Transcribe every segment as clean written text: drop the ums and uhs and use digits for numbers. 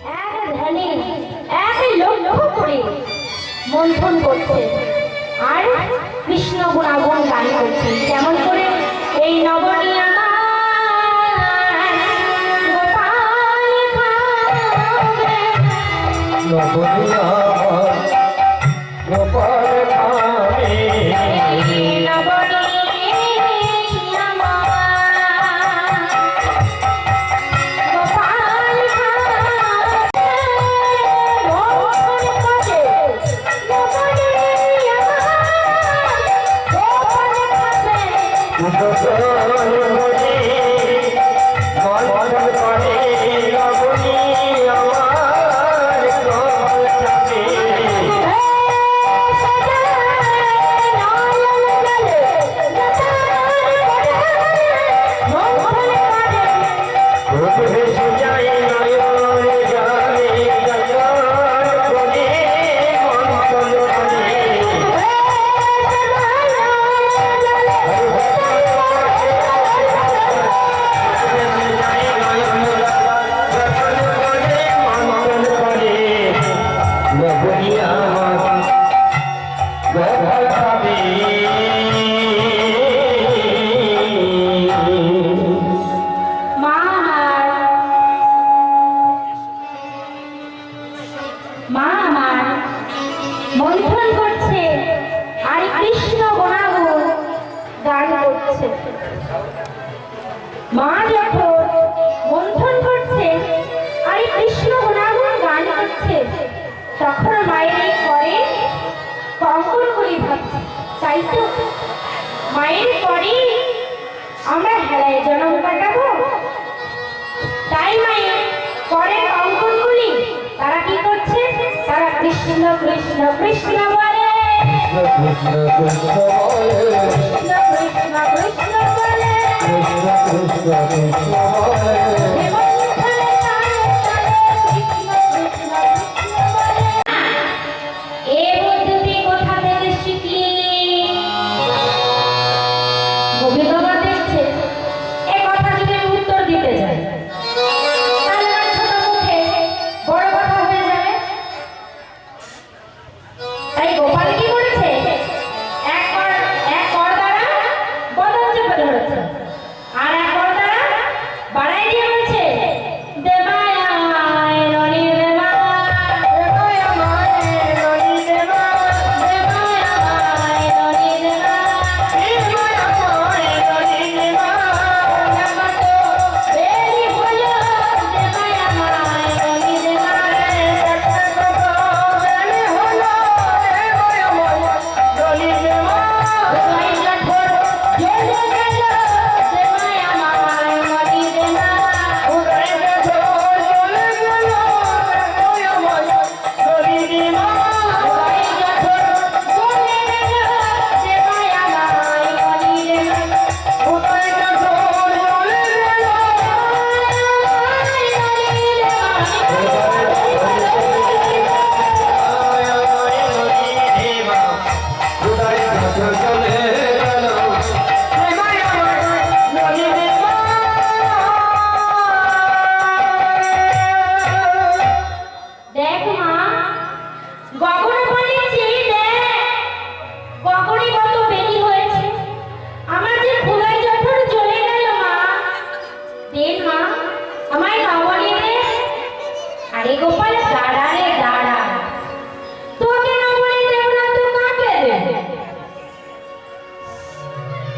এক ধ্যানে এক লক্ষ্য করে মন্থন করছে আর কৃষ্ণ গুণাগুণ গান করছে। কেমন করে? এই নবনিয়া মন্থন করছে আর কৃষ্ণ গুণাগুণ গান করছে। মা যখন মন্থন করছে আর কৃষ্ণ গুণাগুণ গান করছে তখন মায়ের পরে কঙ্কন করি ভাবছে, তাই তো মায়ের পরে আমরা হেলায় জন্ম কাটাবো। তাই মায়ের পরে কঙ্কন করি তারা কি করছে? তারা কৃষ্ণ কৃষ্ণ কৃষ্ণ বলে, কৃষ্ণ কৃষ্ণ বলে, কৃষ্ণ কৃষ্ণ বলে, কৃষ্ণ কৃষ্ণ বলে।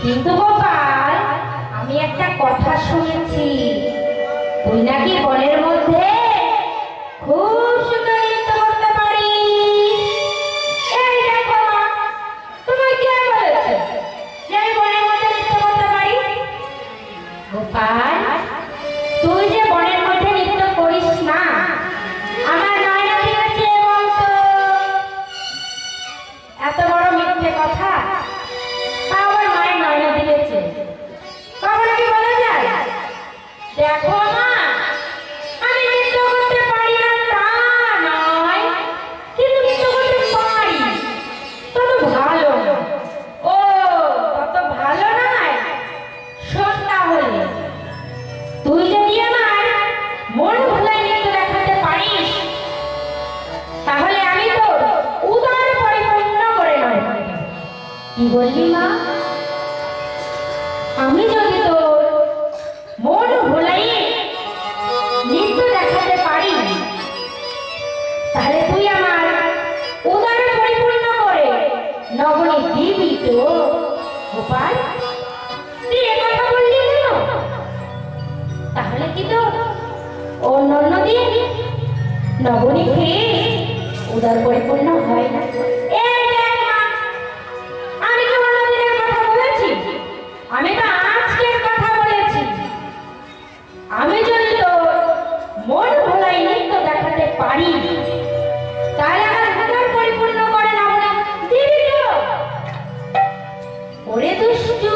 কিন্তু গোপাল, আমি একটা কথা শুনেছি, তুই নাকি বনের মধ্যে খুব সুন্দর নৃত্য করতে পারিস। এই দেখো মা, তোমায় কে বলেছে যে আমি বনের মধ্যে নৃত্য করতে পারি? গোপাল, তুই যে বনের মধ্যে নৃত্য করিস না, আমার নয়না দিয়েছে বলতো। এত বড় মিথ্যে কথা আমার মায়ের নয়না দিয়েছে, কখনো কি বলা যায়? দেখাতে পারি, তাহলে তুই আমার উদর পরিপূর্ণ করে নবনী দিবি তো গোপাল? তুই এ কথা বললি কেন? তাহলে কি তো অন্য দিন নবনী খেয়ে উদর পরিপূর্ণ হয় না? এই দেখ মা, আমি কি অন্য দিনের কথা বলেছি? আমি তো আজকের কথা বলেছি। আমি যদি তো মন ভোলাই নৃত্য দেখাতে পারি, তাহলে আমার উদর পরিপূর্ণ করে নবনী দিবি তো? ওরে দুষ্টু,